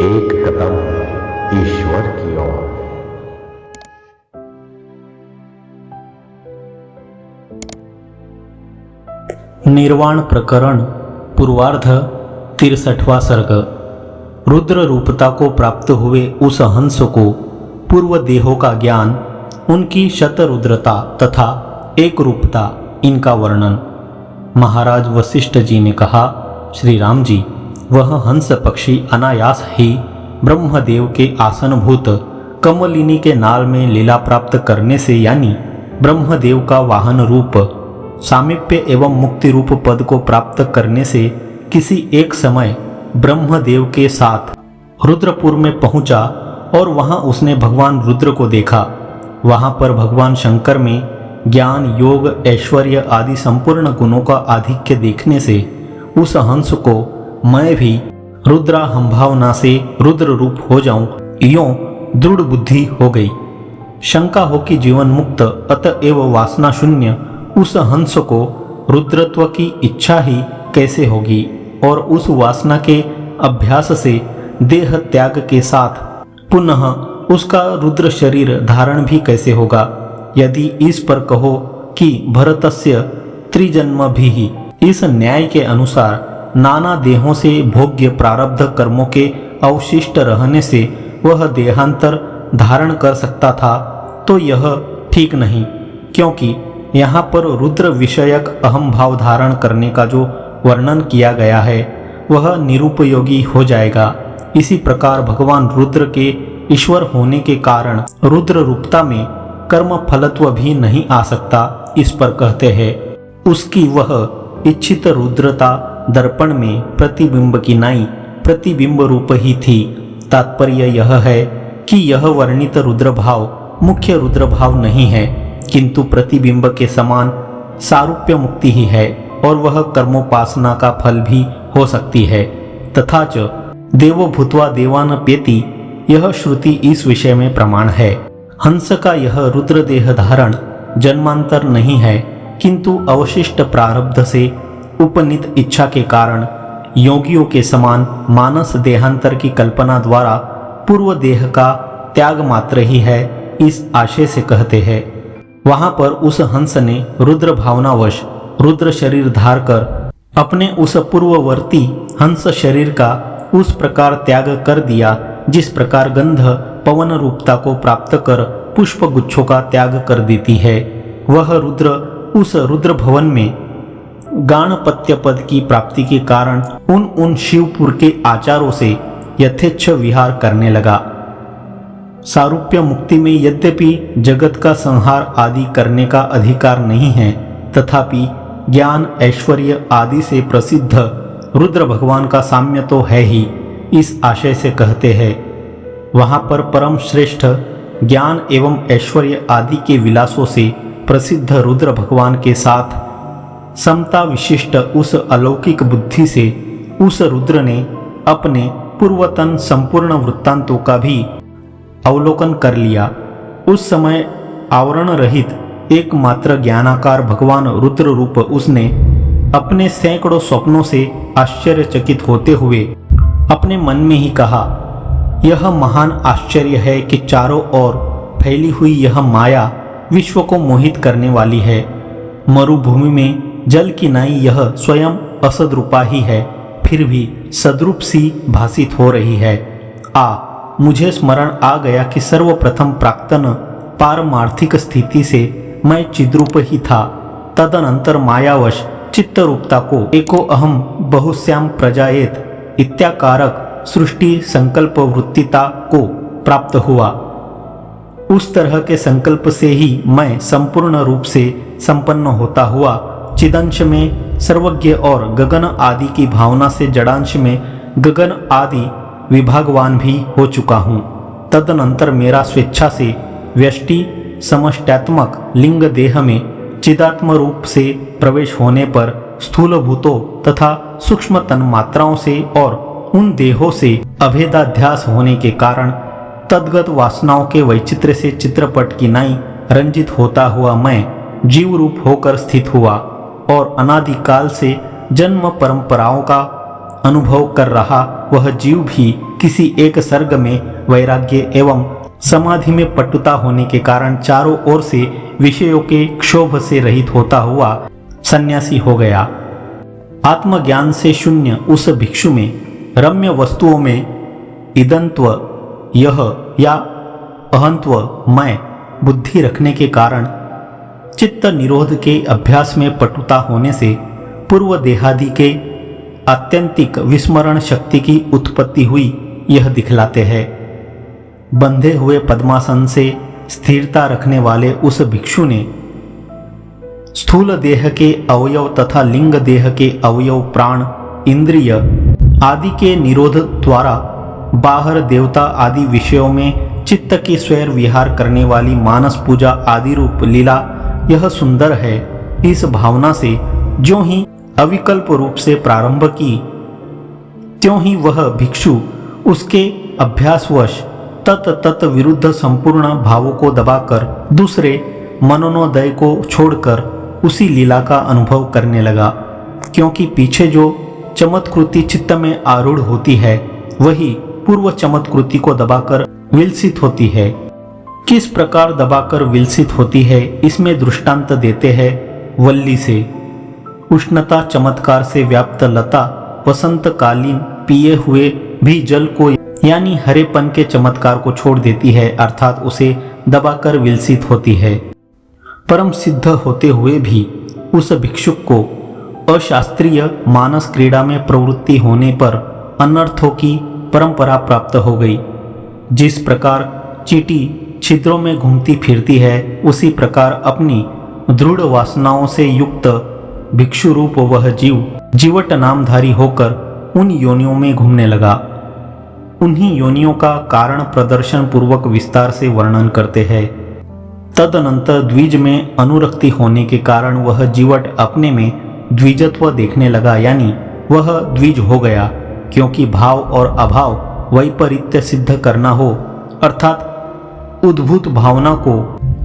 एक कदम ईश्वर की ओर। निर्वाण प्रकरण पूर्वार्ध 63वां सर्ग। रुद्र रूपता को प्राप्त हुए उस हंस को पूर्व देहों का ज्ञान, उनकी शतरुद्रता तथा एक रूपता, इनका वर्णन। महाराज वशिष्ठ जी ने कहा, श्री राम जी, वह हंस पक्षी अनायास ही ब्रह्मदेव के आसनभूत कमलिनी के नाल में लीला प्राप्त करने से, यानी ब्रह्मदेव का वाहन रूप सामीप्य एवं मुक्ति रूप पद को प्राप्त करने से किसी एक समय ब्रह्मदेव के साथ रुद्रपुर में पहुंचा और वहां उसने भगवान रुद्र को देखा। वहां पर भगवान शंकर में ज्ञान, योग, ऐश्वर्य आदि संपूर्ण गुणों का आधिक्य देखने से उस हंस को मैं भी रुद्राहंभावना से रुद्र रूप हो जाऊं, यों दृढ़ बुद्धि हो गई। शंका हो कि जीवन मुक्त अतएव वासना शून्य उस हंस को रुद्रत्व की इच्छा ही कैसे होगी, और उस वासना के अभ्यास से देह त्याग के साथ पुनः उसका रुद्र शरीर धारण भी कैसे होगा। यदि इस पर कहो कि भरतस्य त्रिजन्म भी, इस न्याय के अनुसार नाना देहों से भोग्य प्रारब्ध कर्मों के अवशिष्ट रहने से वह देहांतर धारण कर सकता था, तो यह ठीक नहीं, क्योंकि यहाँ पर रुद्र विषयक अहम भाव धारण करने का जो वर्णन किया गया है वह निरुपयोगी हो जाएगा। इसी प्रकार भगवान रुद्र के ईश्वर होने के कारण रुद्र रूपता में कर्म फलत्व भी नहीं आ सकता। इस पर कहते हैं, उसकी वह इच्छित रुद्रता दर्पण में प्रतिबिंब की नाई प्रतिबिंब रूप ही थी। तात्पर्य यह है कि यह वर्णित रुद्र भाव मुख्य रुद्र भाव नहीं है, किंतु प्रतिबिंब के समान सारूप्य मुक्ति ही है, और वह कर्मोपासना का फल भी हो सकती है। तथा च देवो भूत्वा देवानप्येति, यह श्रुति इस विषय में प्रमाण है। हंस का यह रुद्र देह धारण जन्मांतर नहीं है, किंतु अवशिष्ट प्रारब्ध से उपनीत इच्छा के कारण योगियों के समान मानस देहांतर की कल्पना द्वारा पूर्व देह का त्याग मात्र ही है, इस आशय से कहते हैं। वहां पर उस हंस ने रुद्र भावनावश रुद्र शरीर धार कर अपने उस पूर्ववर्ती हंस शरीर का उस प्रकार त्याग कर दिया, जिस प्रकार गंध पवन रूपता को प्राप्त कर पुष्प गुच्छों का त्याग कर देती है। वह रुद्र उस रुद्र भवन में गाणपत्य पद की प्राप्ति के कारण उन शिवपुर के आचारों से यथेच्छ विहार करने लगा। सारूप्य मुक्ति में यद्यपि जगत का संहार आदि करने का अधिकार नहीं है, तथापि ज्ञान, ऐश्वर्य आदि से प्रसिद्ध रुद्र भगवान का साम्य तो है ही, इस आशय से कहते हैं। वहां पर परम श्रेष्ठ ज्ञान एवं ऐश्वर्य आदि के विलासों से प्रसिद्ध रुद्र भगवान के साथ समता विशिष्ट उस अलौकिक बुद्धि से उस रुद्र ने अपने पूर्वतन संपूर्ण वृत्तांतों का भी अवलोकन कर लिया। उस समय आवरण रहित एकमात्र ज्ञानाकार भगवान रुद्र रूप उसने अपने सैकड़ों स्वप्नों से आश्चर्यचकित होते हुए अपने मन में ही कहा, यह महान आश्चर्य है कि चारों ओर फैली हुई यह माया विश्व को मोहित करने वाली है। मरुभूमि में जल की नाई यह स्वयं असद्रूपा ही है, फिर भी सद्रूप सी भासित हो रही है। मुझे स्मरण आ गया कि सर्वप्रथम प्राक्तन पारमार्थिक स्थिति से मैं चिद्रूप ही था। तदनंतर मायावश चित्तरूपता को एको अहम बहुश्याम प्रजायेत इत्याकारक सृष्टि संकल्प वृत्तिता को प्राप्त हुआ। उस तरह के संकल्प से ही मैं संपूर्ण रूप से संपन्न होता हुआ चिदंश में सर्वज्ञ और गगन आदि की भावना से जड़ांश में गगन आदि विभागवान भी हो चुका हूँ। तदनंतर मेरा स्वेच्छा से व्यष्टि समष्टात्मक लिंग देह में चिदात्म रूप से प्रवेश होने पर स्थूल भूतों तथा सूक्ष्म तन मात्राओं से और उन देहों से अभेदाध्यास होने के कारण तद्गत वासनाओं के वैचित्र्य से चित्रपट की नाई रंजित होता हुआ मैं जीव रूप होकर स्थित हुआ और अनादिकाल से जन्म परंपराओं का अनुभव कर रहा वह जीव भी किसी एक सर्ग में वैराग्य एवं समाधि में पटुता होने के कारण चारों ओर से विषयों के क्षोभ से रहित होता हुआ सन्यासी हो गया। आत्मज्ञान से शून्य उस भिक्षु में रम्य वस्तुओं में इदंत्व यह या अहंत्व मैं बुद्धि रखने के कारण चित्त निरोध के अभ्यास में पटुता होने से पूर्व देहादि के आत्यंतिक विस्मरण शक्ति की उत्पत्ति हुई यह दिखलाते हैं। बंधे हुए पद्मासन से स्थिरता रखने वाले उस भिक्षु ने स्थूल देह के अवयव तथा लिंग देह के अवयव प्राण इंद्रिय आदि के निरोध द्वारा बाहर देवता आदि विषयों में चित्त की स्वैर विहार करने वाली मानस पूजा आदि रूप लीला यह सुंदर है, इस भावना से जो ही अविकल्प रूप से प्रारंभ की त्यों ही वह भिक्षु उसके अभ्यासवश तत् विरुद्ध संपूर्ण भावों को दबाकर दूसरे मनोनोदय को छोड़कर उसी लीला का अनुभव करने लगा, क्योंकि पीछे जो चमत्कृति चित्त में आरूढ़ होती है वही पूर्व चमत्कृति को दबाकर विलसित होती है। किस प्रकार दबाकर विलसित होती है इसमें दृष्टांत देते हैं वल्ली से। उष्णता चमत्कार से व्याप्त लता वसंतकालीन पिए हुए भी जल को यानी हरेपन के चमत्कार को छोड़ देती है, अर्थात उसे दबाकर विलसित होती है। परम सिद्ध होते हुए भी उस भिक्षुक को अशास्त्रीय मानस क्रीड़ा में प्रवृत्ति होने पर अनर्थों की परंपरा प्राप्त हो गई। जिस प्रकार चींटी छिद्रों में घूमती फिरती है उसी प्रकार अपनी दृढ़ वासनाओं से युक्त भिक्षु रूप वह जीव जीवट नामधारी होकर उन योनियों में घूमने लगा। उन्हीं योनियों का कारण प्रदर्शन पूर्वक विस्तार से वर्णन करते हैं। तदनंतर द्विज में अनुरक्ति होने के कारण वह जीवट अपने में द्विजत्व देखने लगा, यानी वह द्विज हो गया, क्योंकि भाव और अभाव वैपरीत्य सिद्ध करना हो, अर्थात उद्भूत भावना को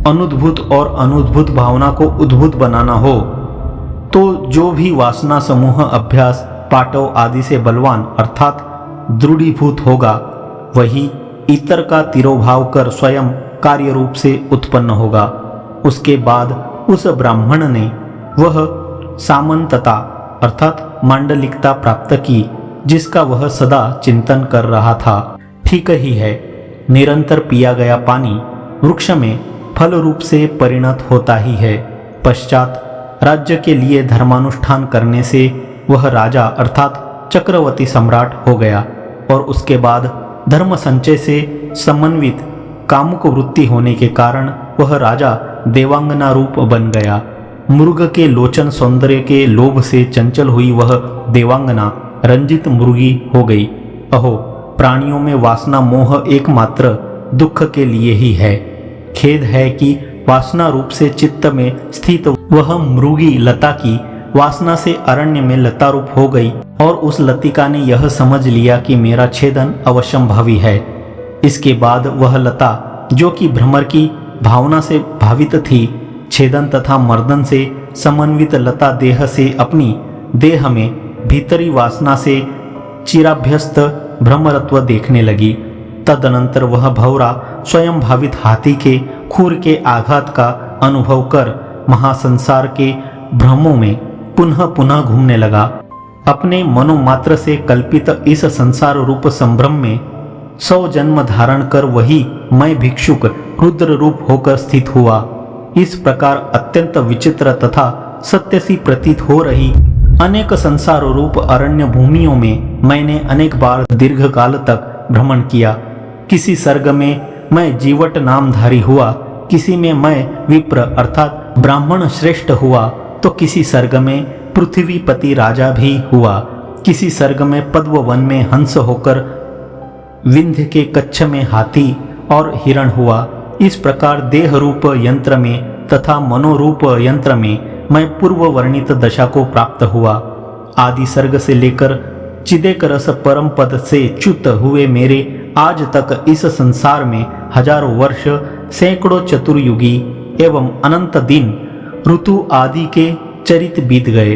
अनुद्भूत और अनुद्भूत भावना को उद्भूत बनाना हो, तो जो भी वासना समूह अभ्यास पाटव आदि से बलवान अर्थात दृढ़ीभूत होगा वही इतर का तिरोभाव कर स्वयं कार्य रूप से उत्पन्न होगा। उसके बाद उस ब्राह्मण ने वह सामंतता अर्थात मांडलिकता प्राप्त की जिसका वह सदा चिंतन कर रहा था। ठीक ही है, निरंतर पिया गया पानी वृक्ष में फल रूप से परिणत होता ही है। पश्चात राज्य के लिए धर्मानुष्ठान करने से वह राजा अर्थात चक्रवर्ती सम्राट हो गया और उसके बाद धर्म संचय से समन्वित कामुक वृत्ति होने के कारण वह राजा देवांगना रूप बन गया। मृग के लोचन सौंदर्य के लोभ से चंचल हुई वह देवांगना रंजित मृगी हो गई। अहो, प्राणियों में वासना मोह एकमात्र दुख के लिए ही है। खेद है कि वासना रूप से चित्त में स्थित वह मृगी लता की वासना से अरण्य में लता रूप हो गई और उस लतिका ने यह समझ लिया कि मेरा छेदन अवश्यंभावी है। इसके बाद वह लता जो कि भ्रमर की भावना से भावित थी, छेदन तथा मर्दन से समन्वित लता देह से अपनी देह में भीतरी वासना से चिराभ्यस्त भ्रमरत्व देखने लगी। तदनंतर वह भौरा स्वयं भावित हाथी के खूर के आघात का अनुभव कर महासंसार के भ्रमों में पुनः पुनः घूमने लगा। अपने मनोमात्र से कल्पित इस संसार रूप संभ्रम में 100 जन्म धारण कर वही मैं भिक्षुक रुद्र रूप होकर स्थित हुआ। इस प्रकार अत्यंत विचित्र तथा सत्य सी प्रतीत हो रही अनेक संसार रूप अरण्य भूमियों में मैंने अनेक बार दीर्घ काल तक भ्रमण किया। किसी सर्ग में मैं जीवट नामधारी हुआ, किसी में मैं विप्र अर्थात ब्राह्मण श्रेष्ठ हुआ, तो किसी सर्ग में पृथ्वीपति राजा भी हुआ, किसी सर्ग में पद्म वन में हंस होकर विंध्य के कच्छ में हाथी और हिरण हुआ। इस प्रकार देह रूप यंत्र में तथा मनोरूप यंत्र में मैं पूर्व वर्णित दशा को प्राप्त हुआ। आदि सर्ग से लेकर चिदेक रस परम पद से च्युत हुए मेरे आज तक इस संसार में हजारों वर्ष, सैकड़ों चतुर्युगी एवं अनंत दिन ऋतु आदि के चरित बीत गए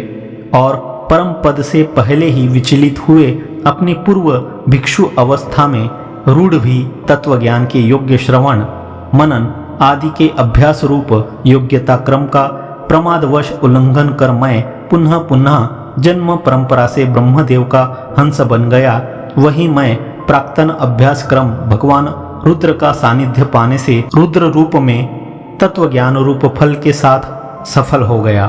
और परम पद से पहले ही विचलित हुए अपनी पूर्व भिक्षु अवस्था में रूढ़ भी तत्व ज्ञान के योग्य श्रवण मनन आदि के अभ्यास रूप योग्यता क्रम का प्रमादवश उल्लंघन कर मैं पुनः पुनः जन्म परंपरा से ब्रह्मदेव का हंस बन गया, वही मैं प्राक्तन अभ्यास क्रम भगवान रुद्र का सानिध्य पाने से रुद्र रूप में तत्व ज्ञान रूप फल के साथ सफल हो गया।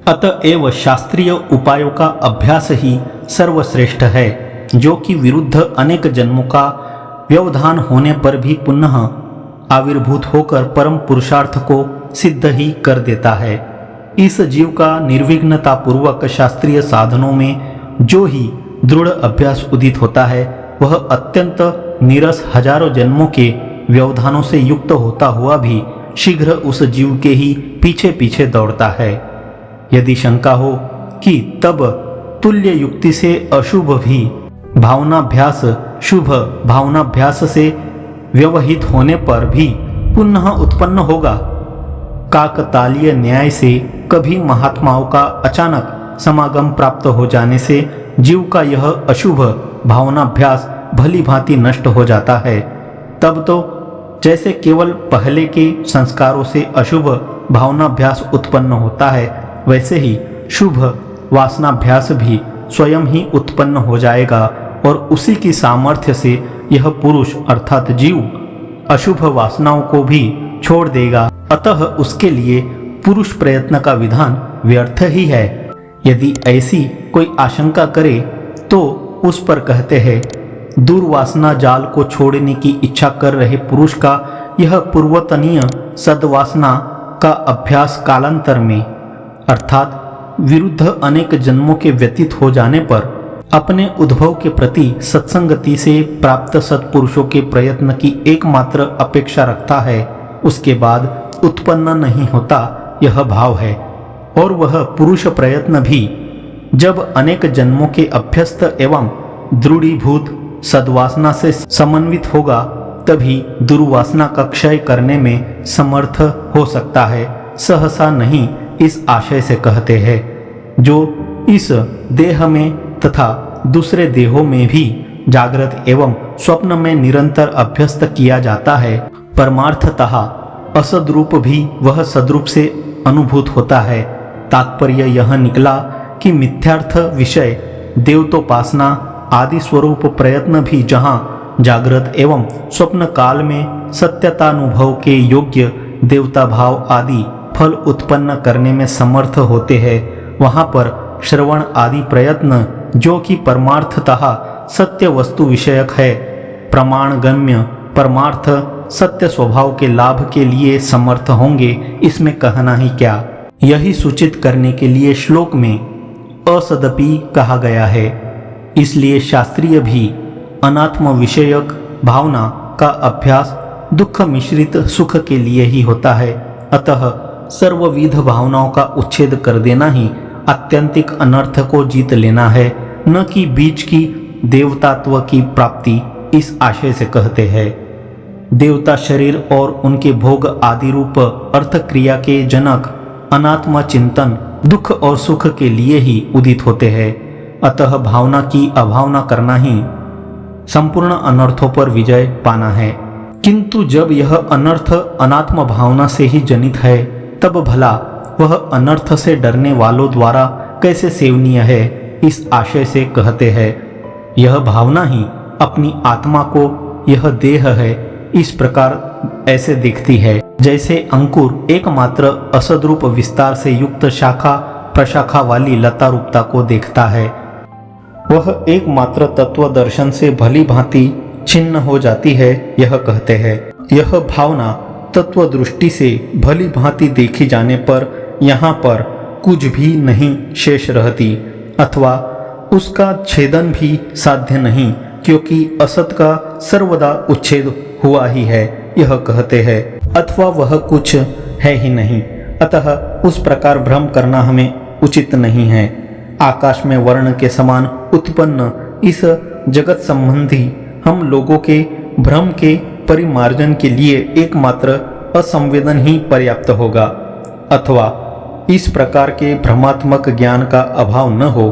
अतएव शास्त्रीय उपायों का अभ्यास ही सर्वश्रेष्ठ है, जो कि विरुद्ध अनेक जन्मों का व्यवधान होने पर भी पुनः आविर्भूत होकर परम पुरुषार्थ को सिद्ध ही कर देता है। इस जीव का निर्विघ्नता पूर्वक शास्त्रीय साधनों में जो ही दृढ़ अभ्यास उदित होता है, वह अत्यंत नीरस हजारों जन्मों के व्यवधानों से युक्त होता हुआ भी शीघ्र उस जीव के ही पीछे पीछे दौड़ता है। यदि शंका हो कि तब तुल्य युक्ति से अशुभ भी भावनाभ्यास शुभ भावनाभ्यास से व्यवहित होने पर भी पुनः उत्पन्न होगा, काकतालीय न्याय से कभी महात्माओं का अचानक समागम प्राप्त हो जाने से जीव का यह अशुभ भावनाभ्यास भली भांति नष्ट हो जाता है। तब तो जैसे केवल पहले के संस्कारों से अशुभ भावनाभ्यास उत्पन्न होता है, वैसे ही शुभ वासनाभ्यास भी स्वयं ही उत्पन्न हो जाएगा और उसी की सामर्थ्य से यह पुरुष अर्थात जीव अशुभ वासनाओं को भी छोड़ देगा। अतः उसके लिए पुरुष प्रयत्न का विधान व्यर्थ ही है। यदि ऐसी कोई आशंका करे तो उस पर कहते हैं, दुर्वासना जाल को छोड़ने की इच्छा कर रहे पुरुष का यह पूर्वतनीय सद्वासना का अभ्यास कालांतर में अर्थात विरुद्ध अनेक जन्मों के व्यतीत हो जाने पर अपने उद्भव के प्रति सत्संगति से प्राप्त सत्पुरुषों के प्रयत्न की एकमात्र अपेक्षा रखता है, उसके बाद उत्पन्न नहीं होता यह भाव है। और वह पुरुष प्रयत्न भी जब अनेक जन्मों के अभ्यस्त एवं दृढ़ीभूत सद्वासना से समन्वित होगा, तभी दुर्वासना का क्षय करने में समर्थ हो सकता है, सहसा नहीं इस आशय से कहते हैं। जो इस देह में तथा दूसरे देहों में भी जागृत एवं स्वप्न में निरंतर अभ्यस्त किया जाता है, परमार्थतः असद्रूप भी वह सद्रूप से अनुभूत होता है। तात्पर्य यह निकला कि मिथ्यार्थ विषय देवतोपासना आदि स्वरूप प्रयत्न भी जहाँ जागृत एवं स्वप्न काल में सत्यतानुभव के योग्य देवता भाव आदि फल उत्पन्न करने में समर्थ होते हैं, वहाँ पर श्रवण आदि प्रयत्न जो कि परमार्थतः सत्य वस्तु विषयक है, प्रमाणगम्य परमार्थ सत्य स्वभाव के लाभ के लिए समर्थ होंगे, इसमें कहना ही क्या। यही सूचित करने के लिए श्लोक में असदपि कहा गया है। इसलिए शास्त्रीय भी अनात्म विषयक भावना का अभ्यास दुख मिश्रित सुख के लिए ही होता है। अतः सर्वविध भावनाओं का उच्छेद कर देना ही आत्यंतिक अनर्थ को जीत लेना है, न कि बीच की देवतात्व की प्राप्ति। इस आशय से कहते हैं, देवता शरीर और उनके भोग आदि रूप अर्थ क्रिया के जनक अनात्म चिंतन दुख और सुख के लिए ही उदित होते हैं। अतः भावना की अभावना करना ही संपूर्ण अनर्थों पर विजय पाना है। किंतु जब यह अनर्थ अनात्म भावना से ही जनित है, तब भला वह अनर्थ से डरने वालों द्वारा कैसे सेवनीय है, इस आशय से कहते हैं। यह भावना ही अपनी आत्मा को यह देह है इस प्रकार ऐसे दिखती है, जैसे अंकुर एकमात्र असद्रूप विस्तार से युक्त शाखा प्रशाखा वाली लता रूपता को देखता है। वह एकमात्र तत्व दर्शन से भली भांति छिन्न हो जाती है, यह कहते हैं। यह भावना तत्व दृष्टि से भली भांति देखी जाने पर यहाँ पर कुछ भी नहीं शेष रहती, अथवा उसका छेदन भी साध्य नहीं, क्योंकि असत का सर्वदा उच्छेद हुआ ही है, यह कहते हैं। अथवा वह कुछ है ही नहीं, अतः उस प्रकार भ्रम करना हमें उचित नहीं है। आकाश में वर्ण के समान उत्पन्न इस जगत संबंधी हम लोगों के भ्रम के परिमार्जन के लिए एकमात्र असंवेदन ही पर्याप्त होगा। अथवा इस प्रकार के भ्रमात्मक ज्ञान का अभाव न हो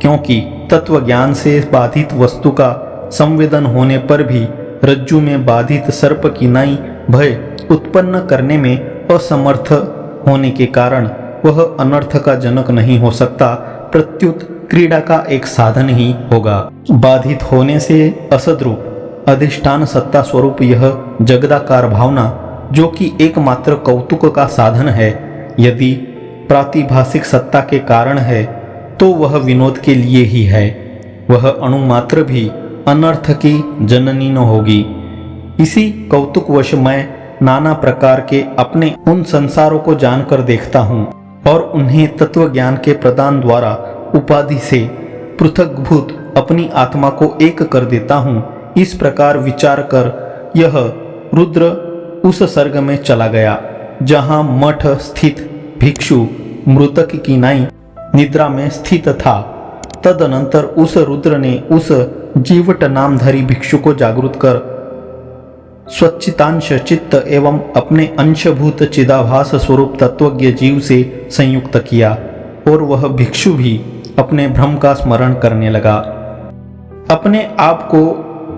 क्योंकि तत्व ज्ञान से बाधित वस्तु का संवेदन होने पर भी रज्जु में बाधित सर्प की नाई भय उत्पन्न करने में असमर्थ होने के कारण वह अनर्थ का जनक नहीं हो सकता, प्रत्युत क्रीड़ा का एक साधन ही होगा। बाधित होने से असद्रूप अधिष्ठान सत्ता स्वरूप यह जगदाकार भावना, जो कि एकमात्र कौतुक का साधन है, यदि प्रातिभासिक सत्ता के कारण है तो वह विनोद के लिए ही है। वह अणुमात्र भी अनर्थ की जननी न होगी। इसी कौतुकवश मैं नाना प्रकार के अपने उन संसारों को जानकर देखता हूँ और उन्हें तत्व ज्ञान के प्रदान द्वारा उपाधि से पृथकभूत अपनी आत्मा को एक कर देता हूँ। इस प्रकार विचार कर यह रुद्र उस सर्ग में चला गया जहाँ मठ स्थित भिक्षु मृतक की नाई निद्रा में स्थित था। तदनंतर उस रुद्र ने उस जीवट नामधारी भिक्षु को जागृत कर स्वच्चितांश चित्त एवं अपने अंशभूत चिदाभास स्वरूप तत्वज्ञ जीव से संयुक्त किया और वह भिक्षु भी अपने भ्रम का स्मरण करने लगा। अपने आप को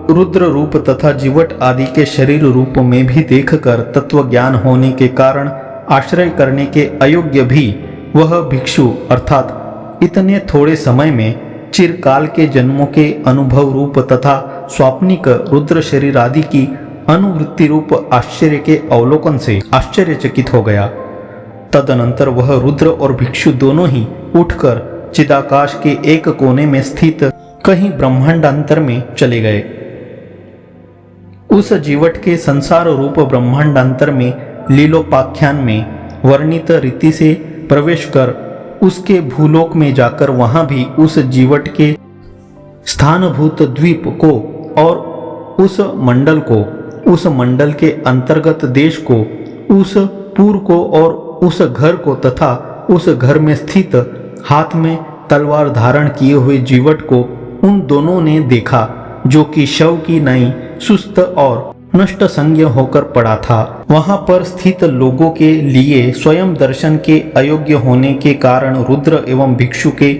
रुद्र रूप तथा जीवट आदि के शरीर रूप में भी देखकर तत्व ज्ञान होने के कारण आश्रय करने के अयोग्य भी वह भिक्षु अर्थात इतने थोड़े समय में चिरकाल के जन्मों के अनुभव रूप तथा स्वाप्निक रुद्र शरीर आदि की अनुवृत्ति रूप आश्चर्य के अवलोकन से आश्चर्यचकित हो गया। तदनंतर वह रुद्र और भिक्षु दोनों ही उठकर चिदाकाश के एक कोने में स्थित कहीं ब्रह्मांडांतर में चले गए। उस जीवट के संसार रूप ब्रह्मांडांतर में लीलोपाख्यान में वर्णित रीति से प्रवेश कर उसके भूलोक में जाकर वहां भी उस जीवट के स्थानभूत द्वीप को और उस मंडल को, उस मंडल के अंतर्गत देश को, उस पुर को और उस घर को तथा उस घर में स्थित हाथ में तलवार धारण किए हुए जीवट को उन दोनों ने देखा, जो कि शव की नाई सुस्त और नष्ट संज्ञ होकर पड़ा था। वहां पर स्थित लोगों के लिए स्वयं दर्शन के अयोग्य होने के कारण रुद्र एवं भिक्षु के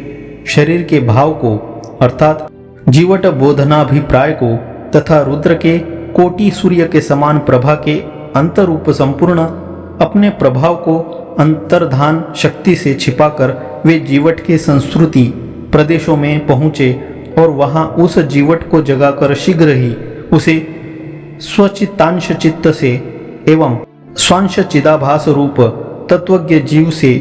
शरीर के भाव को अर्थात जीवट बोधनाभिप्राय को तथा रुद्र के कोटि सूर्य के समान प्रभा के अंतरूप संपूर्ण अपने प्रभाव को अंतर्धान शक्ति से छिपाकर वे जीवट के संस्कृति प्रदेशों में पहुँचे और वहां उस जीवट को जगाकर शीघ्र ही उसे स्वचित्तांश चित्त से एवं स्वांश चिदाभास रूप तत्वज्ञ जीव से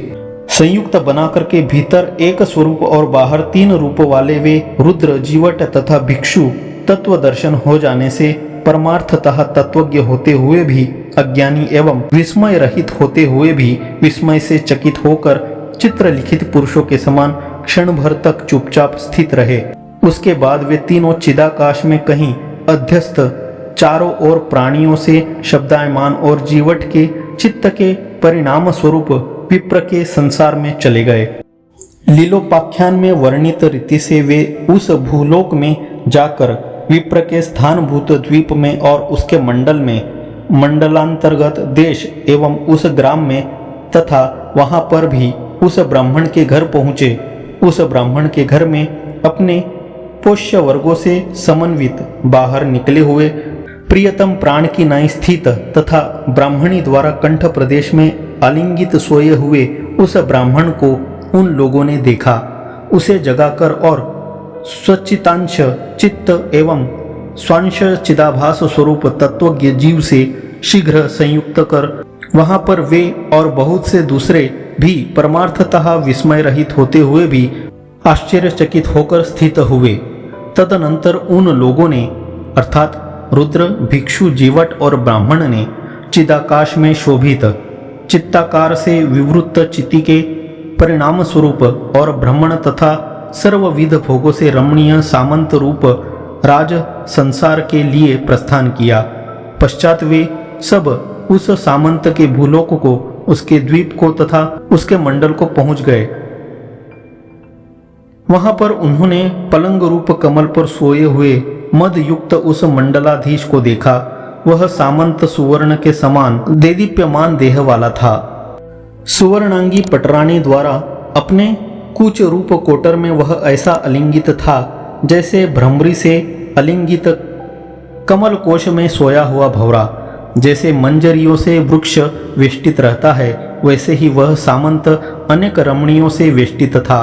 संयुक्त बनाकर के भीतर एक स्वरूप और बाहर तीन रूप वाले वे रुद्र जीवट तथा भिक्षु तत्व दर्शन हो जाने से परमार्थतः तत्वज्ञ होते हुए भी अज्ञानी एवं विस्मय रहित होते हुए भी विस्मय से चकित होकर चित्रलिखित पुरुषों के समान क्षण भर तक चुपचाप स्थित रहे। उसके बाद वे तीनों चिदाकाश में कहीं अध्यस्त चारों ओर प्राणियों से शब्दायमान और जीवट के चित्त के परिणाम स्वरूप विप्र के संसार में चले गए। लीलोपाख्यान में वर्णित रीति से वे उस भूलोक में जाकर विप्र के स्थानभूत द्वीप में और उसके मंडल में मंडलांतर्गत देश एवं उस ग्राम में तथा वहां पर भी उस ब्राह्मण के घर पहुँचे। उस ब्राह्मण के घर में अपने पोष्य वर्गों से समन्वित बाहर निकले हुए प्रियतम प्राण की नाई स्थित तथा ब्राह्मणी द्वारा कंठ प्रदेश में आलिंगित सोए हुए उस ब्राह्मण को उन लोगों ने देखा। उसे जगाकर और स्वचितांश चित्त एवं स्वांश चिदाभास स्वरूप तत्वज्ञ जीव से शीघ्र संयुक्त कर वहां पर वे और बहुत से दूसरे भी परमार्थतः विस्मय रहित होते हुए भी आश्चर्यचकित होकर स्थित हुए। तदनंतर उन लोगों ने अर्थात रुद्र भिक्षु जीवट और ब्राह्मण ने चिदाकाश में शोभित चित्ताकार से विवृत्त चिति के परिणाम स्वरूप और ब्राह्मण तथा सर्वविध भोगों से रमणीय सामंत रूप राज संसार के लिए प्रस्थान किया। पश्चात वे सब उस सामंत के भूलोक को, उसके द्वीप को तथा उसके मंडल को पहुंच गए। वहां पर उन्होंने पलंग रूप कमल पर सोए हुए मद युक्त उस मंडलाधीश को देखा। वह सामंत सुवर्ण के समान देदीप्यमान देह वाला था। सुवर्णांगी पटरानी द्वारा अपने कुछ रूप कोटर में वह ऐसा अलिंगित था जैसे भ्रमरी से अलिंगित कमल कोश में सोया हुआ भंवरा। जैसे मंजरियों से वृक्ष वेष्टित रहता है वैसे ही वह सामंत अनेक रमणियों से वेष्टित था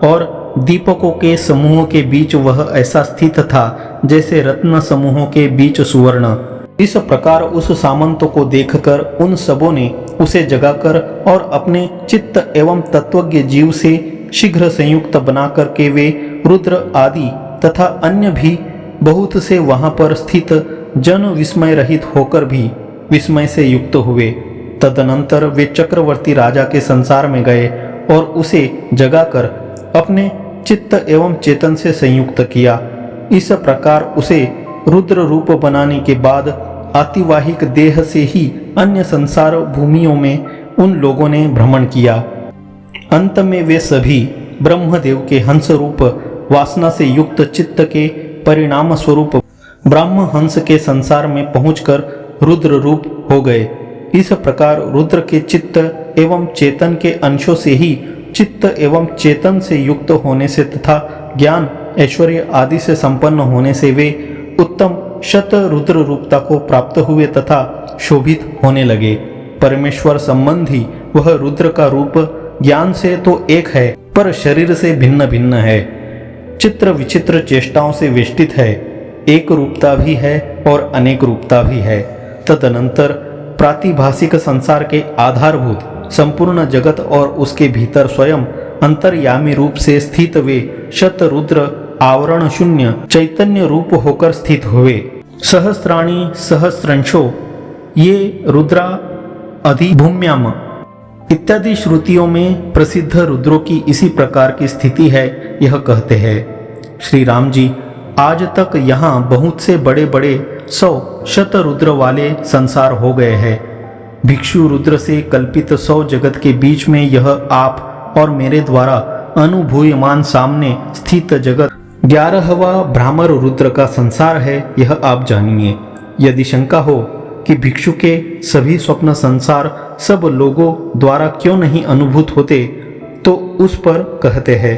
और दीपकों के समूहों के बीच वह ऐसा स्थित था जैसे रत्न समूहों के बीच सुवर्ण। इस प्रकार उस सामंत को देखकर उन सबों ने उसे जगाकर और अपने चित्त एवं तत्वज्ञ जीव से शीघ्र संयुक्त बनाकर के वे रुद्र आदि तथा अन्य भी बहुत से वहां पर स्थित जन विस्मय रहित होकर भी विस्मय से युक्त हुए। तदनंतर वे चक्रवर्ती राजा के संसार में गए और उसे जगाकर अपने चित्त एवं चेतन से संयुक्त किया। इस प्रकार उसे रुद्र रूप बनाने के बाद आतिवाहिक देह से ही अन्य संसार भूमियों में उन लोगों ने भ्रमण किया। अंत में वे सभी ब्रह्मदेव के हंस रूप वासना से युक्त चित्त के परिणाम स्वरूप ब्रह्म हंस के संसार में पहुंचकर रुद्र रूप हो गए। इस प्रकार रुद्र के चित्त एवं चेतन के अंशों से ही चित्त एवं चेतन से युक्त होने से तथा ज्ञान ऐश्वर्य आदि से संपन्न होने से वे उत्तम शत रुद्र रूपता को प्राप्त हुए तथा शोभित होने लगे। परमेश्वर संबंधी वह रुद्र का रूप ज्ञान से तो एक है पर शरीर से भिन्न भिन्न है, चित्र विचित्र चेष्टाओं से वेष्टित है, एक रूपता भी है और अनेक रूपता भी है। तदनंतर प्रातिभासिक संसार के आधारभूत संपूर्ण जगत और उसके भीतर स्वयं अंतर्यामी रूप से स्थित वे शत रुद्र आवरण शून्य चैतन्य रूप होकर स्थित हुए। सहस्राणी सहस्रंशो ये रुद्रा अधिभूम्याम इत्यादि श्रुतियों में प्रसिद्ध रुद्रों की इसी प्रकार की स्थिति है। यह कहते हैं श्री राम जी, आज तक यहाँ बहुत से बड़े बड़े 100 शत रुद्र वाले संसार हो गए हैं। भिक्षु रुद्र से कल्पित 100 जगत के बीच में यह आप और मेरे द्वारा अनुभूयमान सामने स्थित जगत 11वां भ्रामर रुद्र का संसार है, यह आप जानिए। यदि शंका हो कि भिक्षु के सभी स्वप्न संसार सब लोगों द्वारा क्यों नहीं अनुभूत होते, तो उस पर कहते हैं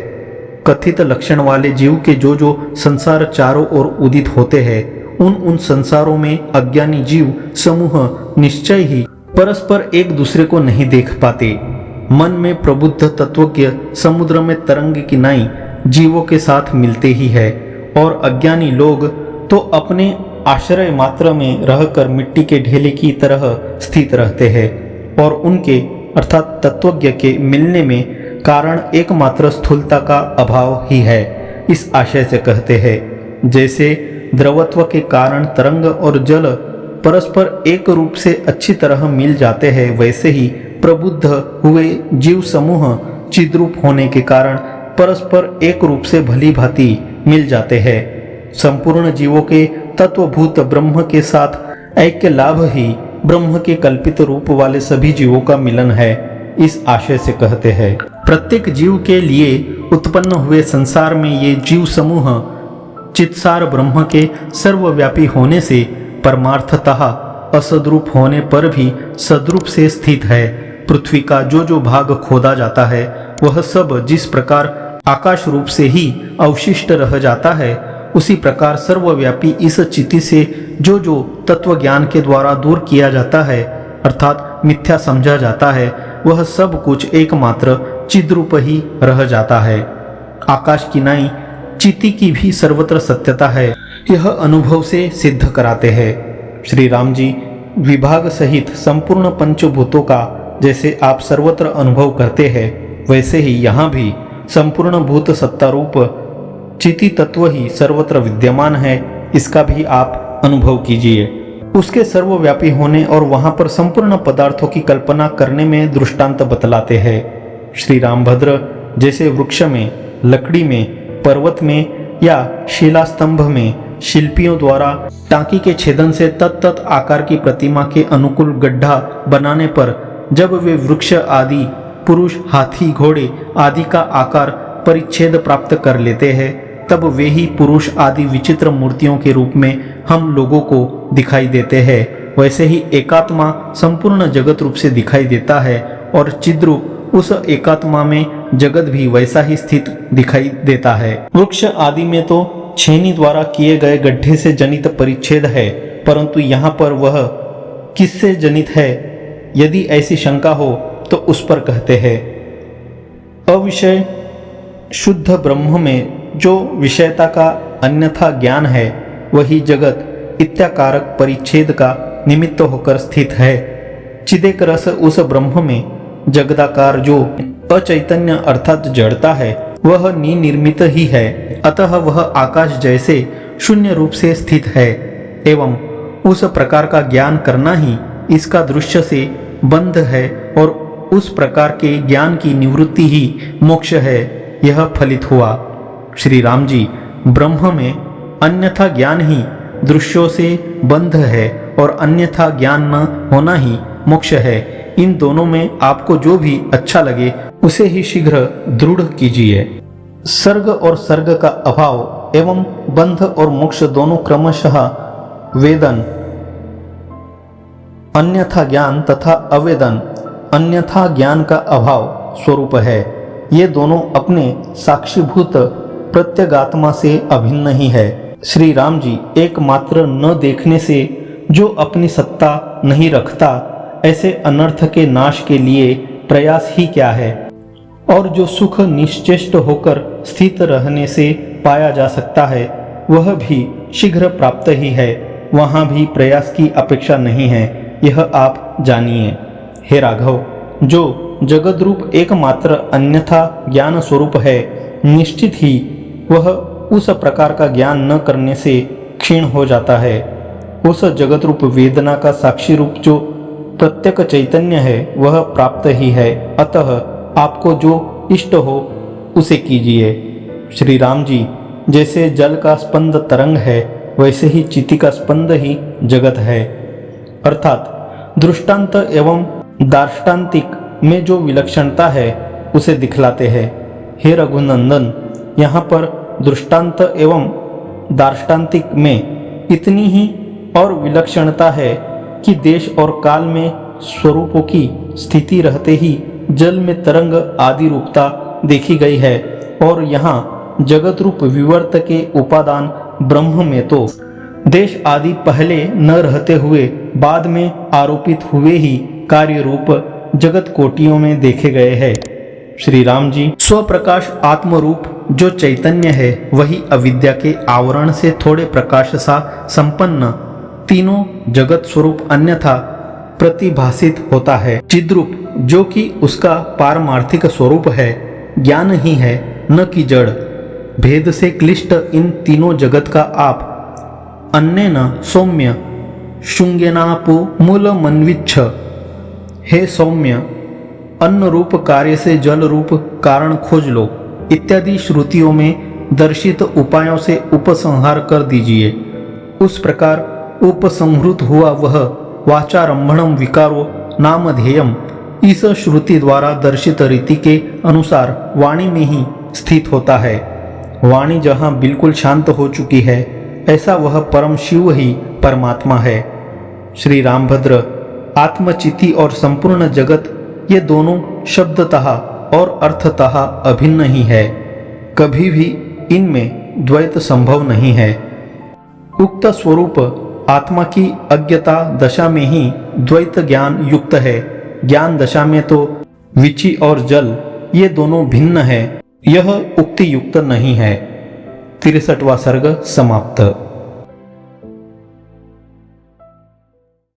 कथित लक्षण वाले जीव के जो जो संसार चारों ओर उदित होते हैं उन संसारों में अज्ञानी जीव समूह निश्चय ही परस्पर एक दूसरे को नहीं देख पाते। मन में प्रबुद्ध तत्वज्ञ समुद्र में तरंग की नाई जीवों के साथ मिलते ही है और अज्ञानी लोग तो अपने आश्रय मात्र में रहकर मिट्टी के ढेले की तरह स्थित रहते हैं और उनके अर्थात तत्वज्ञ के मिलने में कारण एकमात्र स्थूलता का अभाव ही है। इस आशय से कहते हैं जैसे द्रवत्व के कारण तरंग और जल परस्पर एक रूप से अच्छी तरह मिल जाते हैं, वैसे ही प्रबुद्ध हुए जीव समूह चिद्रूप होने के कारण परस्पर एक रूप से भली भांति मिल जाते हैं। संपूर्ण जीवों के तत्वभूत ब्रह्म के साथ ऐक्य लाभ ही ब्रह्म के कल्पित रूप वाले सभी जीवों का मिलन है। इस आशय से कहते हैं प्रत्येक जीव के लिए उत्पन्न हुए संसार में ये जीव समूह चित्सार ब्रह्म के सर्वव्यापी होने से परमार्थतः असद्रूप होने पर भी सद्रूप से स्थित है। पृथ्वी का जो जो भाग खोदा जाता है वह सब जिस प्रकार आकाश रूप से ही अवशिष्ट रह जाता है, उसी प्रकार सर्वव्यापी इस चिति से जो जो तत्व ज्ञान के द्वारा दूर किया जाता है अर्थात मिथ्या समझा जाता है, वह सब कुछ एकमात्र चिद्रूप ही रह जाता है। आकाश की नाई चिति की भी सर्वत्र सत्यता है, यह अनुभव से सिद्ध कराते हैं। श्री राम जी, विभाग सहित संपूर्ण पंचभूतों का जैसे आप सर्वत्र अनुभव करते हैं, वैसे ही यहाँ भी संपूर्ण भूत सत्ता रूप चिति तत्व ही सर्वत्र विद्यमान है, इसका भी आप अनुभव कीजिए। उसके सर्वव्यापी होने और वहां पर संपूर्ण पदार्थों की कल्पना करने में दृष्टांत बतलाते हैं। श्री रामभद्र जैसे वृक्ष में, लकड़ी में, पर्वत में या शिलास्तंभ में शिल्पियों द्वारा टांकी के छेदन से तत्त आकार की प्रतिमा के अनुकूल गड्ढा बनाने पर जब वे वृक्ष आदि पुरुष, हाथी, घोड़े आदि का आकार परिच्छेद प्राप्त कर लेते हैं, तब वे ही पुरुष आदि विचित्र मूर्तियों के रूप में हम लोगों को दिखाई देते हैं। वैसे ही एकात्मा संपूर्ण जगत रूप से दिखाई देता है और चिद्रूप उस एकात्मा में जगत भी वैसा ही स्थित दिखाई देता है। वृक्ष आदि में तो छेनी द्वारा किए गए गड्ढे से जनित परिच्छेद है, परंतु यहाँ पर वह किससे जनित है? यदि ऐसी शंका हो तो उस पर कहते हैं, अविषय शुद्ध ब्रह्म में जो विषयता का अन्यथा ज्ञान है वही जगत इत्याकारक परिच्छेद का निमित्त होकर स्थित है। चिदेक रस उस ब्रह्म में जगदाकार जो अचैतन्य अर्थात जड़ता है वह निनिर्मित ही है, अतः वह आकाश जैसे शून्य रूप से स्थित है एवं उस प्रकार का ज्ञान करना ही इसका दृश्य से बंध है और उस प्रकार के ज्ञान की निवृत्ति ही मोक्ष है। यह फलित हुआ। श्री राम जी, ब्रह्म में अन्यथा ज्ञान ही दृश्यों से बंध है और अन्यथा ज्ञान न होना ही मोक्ष है। इन दोनों में आपको जो भी अच्छा लगे उसे ही शीघ्र दृढ़ कीजिए। सर्ग और सर्ग का अभाव एवं बंध और मोक्ष दोनों क्रमशः वेदन अन्यथा ज्ञान तथा अवेदन अन्यथा ज्ञान का अभाव स्वरूप है। ये दोनों अपने साक्षीभूत प्रत्यगात्मा से अभिन्न ही है। श्री राम जी, एकमात्र न देखने से जो अपनी सत्ता नहीं रखता, ऐसे अनर्थ के नाश के लिए प्रयास ही क्या है? और जो सुख निश्चेष्ट होकर स्थित रहने से पाया जा सकता है वह भी शीघ्र प्राप्त ही है, वहाँ भी प्रयास की अपेक्षा नहीं है, यह आप जानिए। हे राघव, जो जगत रूप एकमात्र अन्यथा ज्ञान स्वरूप है, निश्चित ही वह उस प्रकार का ज्ञान न करने से क्षीण हो जाता है। उस जगत रूप वेदना का साक्षी रूप जो प्रत्यक चैतन्य है वह प्राप्त ही है, अतः आपको जो इष्ट हो उसे कीजिए। श्री राम जी, जैसे जल का स्पंद तरंग है वैसे ही चिति का स्पंद ही जगत है, अर्थात दृष्टांत एवं दार्ष्टान्तिक में जो विलक्षणता है उसे दिखलाते हैं। हे रघुनंदन, यहाँ पर दृष्टांत एवं दार्ष्टान्तिक में इतनी ही और विलक्षणता है कि देश और काल में स्वरूपों की स्थिति रहते ही जल में तरंग आदि रूपता देखी गई है, और यहाँ जगत रूप विवर्त के उपादान ब्रह्म में तो देश आदि पहले न रहते हुए बाद में आरोपित हुए ही कार्य रूप जगत कोटियों में देखे गए हैं। श्री राम जी, स्वप्रकाश आत्मरूप जो चैतन्य है वही अविद्या के आवरण से थोड़े प्रकाश सा संपन्न तीनों जगत स्वरूप अन्यथा प्रतिभासित होता है। चिद्रूप जो कि उसका पारमार्थिक स्वरूप है, ज्ञान ही है न कि जड़। भेद से क्लिष्ट इन तीनों जगत का आप अन्येन सौम्य शुंगेनापु मूल मन्विच्छ। हे सौम्य, अन्न रूप कार्य से जल रूप कारण खोज लो इत्यादि श्रुतियों में दर्शित उपायों से उपसंहार कर दीजिए। उस प्रकार उपसंहृत हुआ वह वाचारंभणम विकारो नामधेयम इस श्रुति द्वारा दर्शित रीति के अनुसार वाणी में ही स्थित होता है। वाणी जहाँ बिल्कुल शांत हो चुकी है ऐसा वह परम शिव ही परमात्मा है। श्री रामभद्र, आत्मचिति और संपूर्ण जगत ये दोनों शब्दतः और अर्थतः अभिन्न ही है, कभी भी इनमें द्वैत संभव नहीं है। उक्त स्वरूप आत्मा की अज्ञता दशा में ही द्वैत ज्ञान युक्त है, ज्ञान दशा में तो विचि और जल ये दोनों भिन्न है, यह उक्ति युक्त नहीं है। 63वां सर्ग समाप्त।